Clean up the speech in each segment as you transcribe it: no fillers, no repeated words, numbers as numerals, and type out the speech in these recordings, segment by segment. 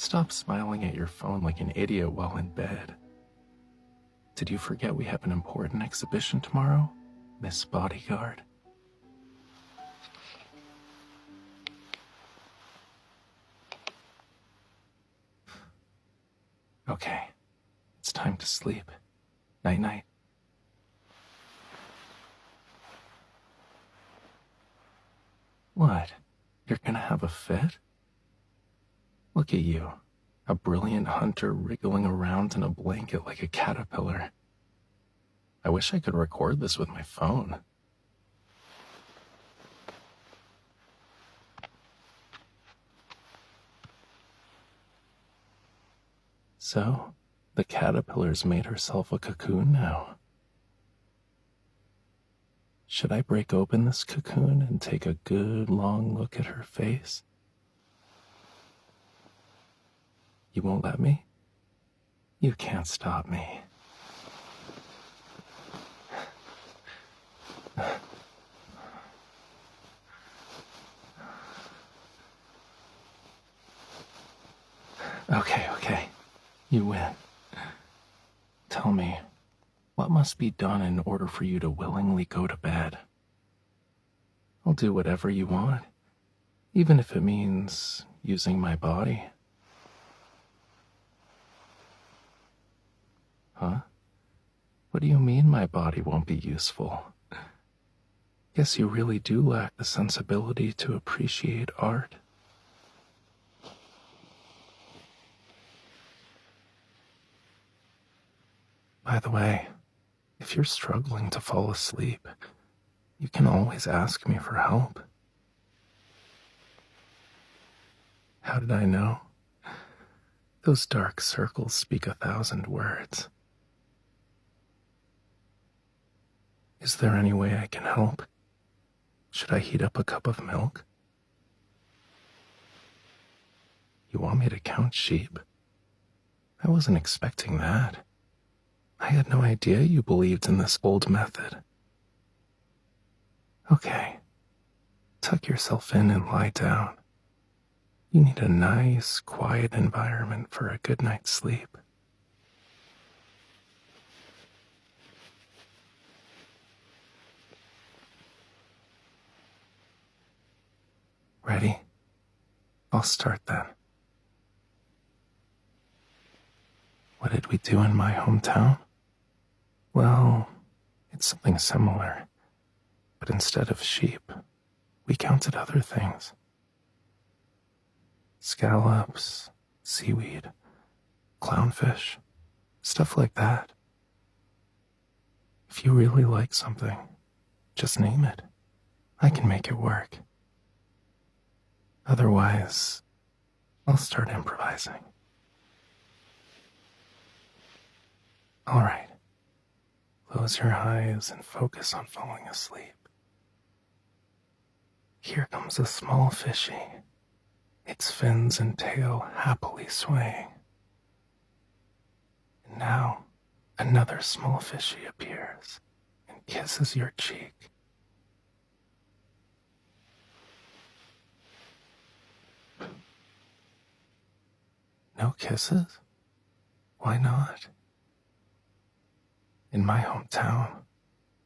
Stop smiling at your phone like an idiot while in bed. Did you forget we have an important exhibition tomorrow, Miss Bodyguard? Okay, it's time to sleep. Night-night. What? You're gonna have a fit? Look at you, a brilliant hunter wriggling around in a blanket like a caterpillar. I wish I could record this with my phone. So, the caterpillar's made herself a cocoon now. Should I break open this cocoon and take a good long look at her face? You won't let me? You can't stop me. Okay. You win. Tell me, what must be done in order for you to willingly go to bed? I'll do whatever you want, even if it means using my body. Huh? What do you mean my body won't be useful? Guess you really do lack the sensibility to appreciate art. By the way, if you're struggling to fall asleep, you can always ask me for help. How did I know? Those dark circles speak 1,000 words. Is there any way I can help? Should I heat up a cup of milk? You want me to count sheep? I wasn't expecting that. I had no idea you believed in this old method. Okay, tuck yourself in and lie down. You need a nice, quiet environment for a good night's sleep. Ready? I'll start then. What did we do in my hometown? Well, it's something similar, but instead of sheep, we counted other things. Scallops, seaweed, clownfish, stuff like that. If you really like something, just name it. I can make it work. Otherwise, I'll start improvising. All right. Close your eyes and focus on falling asleep. Here comes a small fishy, its fins and tail happily swaying. And now, another small fishy appears and kisses your cheek. No kisses? Why not? In my hometown,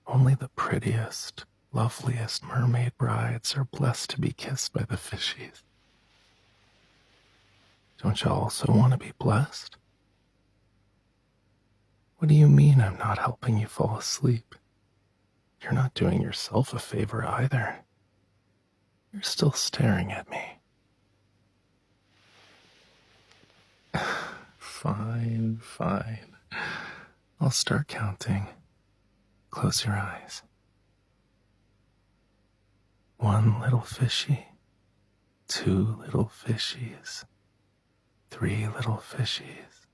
only the prettiest, loveliest mermaid brides are blessed to be kissed by the fishies. Don't you also want to be blessed? What do you mean I'm not helping you fall asleep? You're not doing yourself a favor either. You're still staring at me. Fine. I'll start counting. Close your eyes. 1 little fishy, 2 little fishies, 3 little fishies,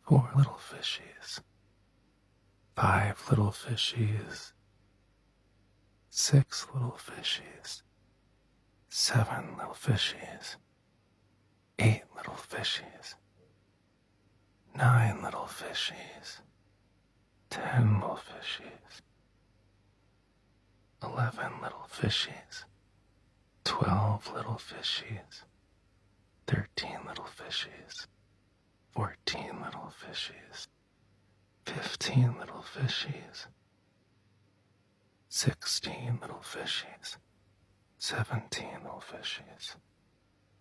4 little fishies, 5 little fishies, 6 little fishies, 7 little fishies, 8 little fishies, 9 little fishies, 10 little fishies, 11 little fishies, 12 little fishies, 13 little fishies, 14 little fishies, 15 little fishies, 16 little fishies, 17 little fishies,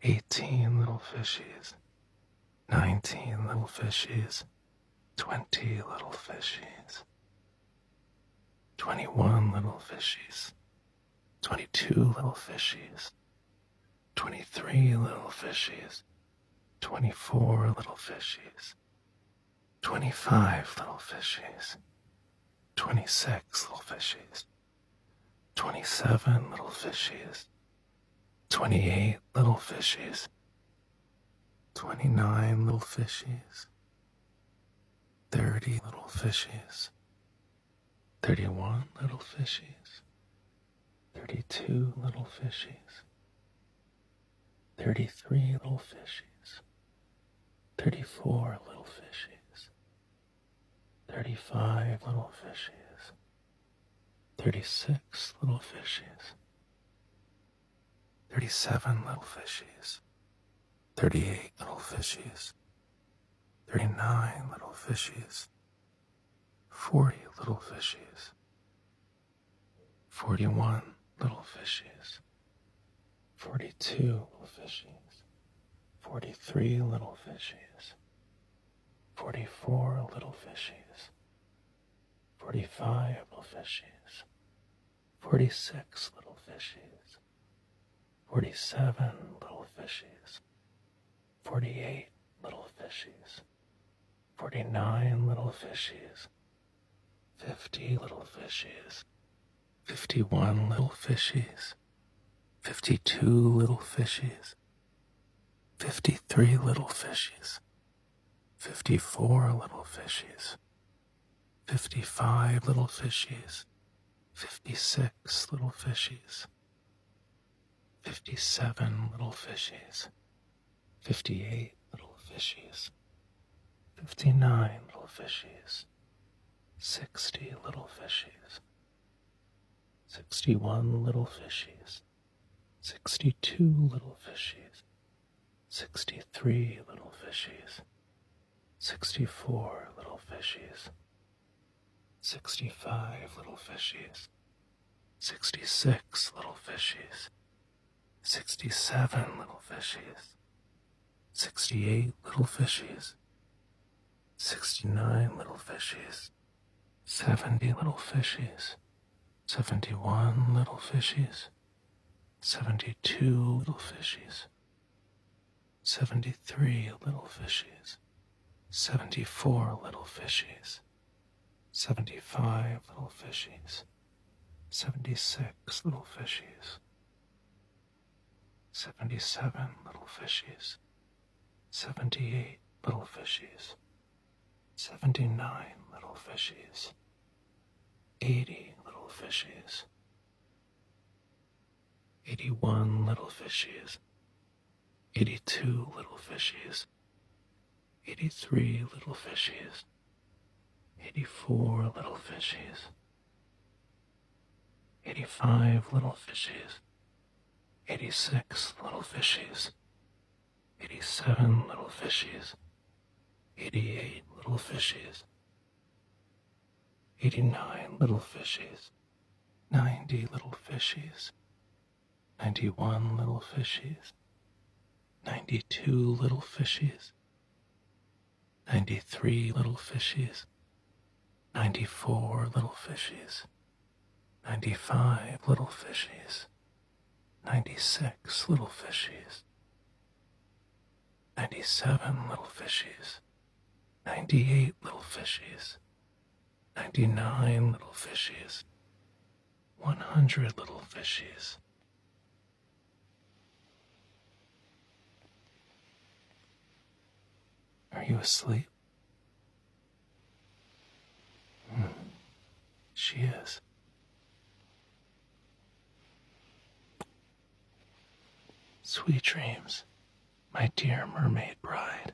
18 little fishies, 19 little fishies, 20 little fishies, 21 little fishies, 22 little fishies, 23 little fishies, 24 little fishies, 25 little fishies, 26 little fishies, 27 little fishies, 28 little fishies, 29 little fishies, 30 little fishies, 31 little fishies, 32 little fishies, 33 little fishies, 34 little fishies, 35 little fishies, 36 little fishies, 37 little fishies, 38 little fishies, 39 little fishies, 40 little fishies, 41 little fishies, 42 little fishies, 43 little fishies, 44 little fishies, 45 little fishies, 46 little fishies, 47 little fishies, 48 little fishies, 49 little fishies, 50 little fishies, 51 little fishies, 52 little fishies, 53 little fishies, 54 little fishies, 55 little fishies, 56 little fishies, 57 little fishies, 58 little fishies, 59 little fishies, 60 little fishies, 61 little fishies, 62 little fishies, 63 little fishies, 64 little fishies, 65 little fishies, 66 little fishies, 67 little fishies, 68 little fishies, 69 little fishies, 70 little fishies, 71 little fishies, 72 little fishies, 73 little fishies, 74 little fishies, 75 little fishies, 76 little fishies, 77 little fishies, 78 little fishies, 79 little fishies, 80 little fishies, 81 little fishies, 82 little fishies, 83 little fishies, 84 little fishies, 85 little fishies, 86 little fishies, 87 little fishies, 88 little fishies, 89 little fishies, 90 little fishies, 91 little fishies, 92 little fishies, 93 little fishies, 94 little fishies, 95 little fishies, 96 little fishies, 97 little fishies, 98 little fishies, 99 little fishies, 100 little fishies. Are you asleep? She is. Sweet dreams, my dear mermaid bride.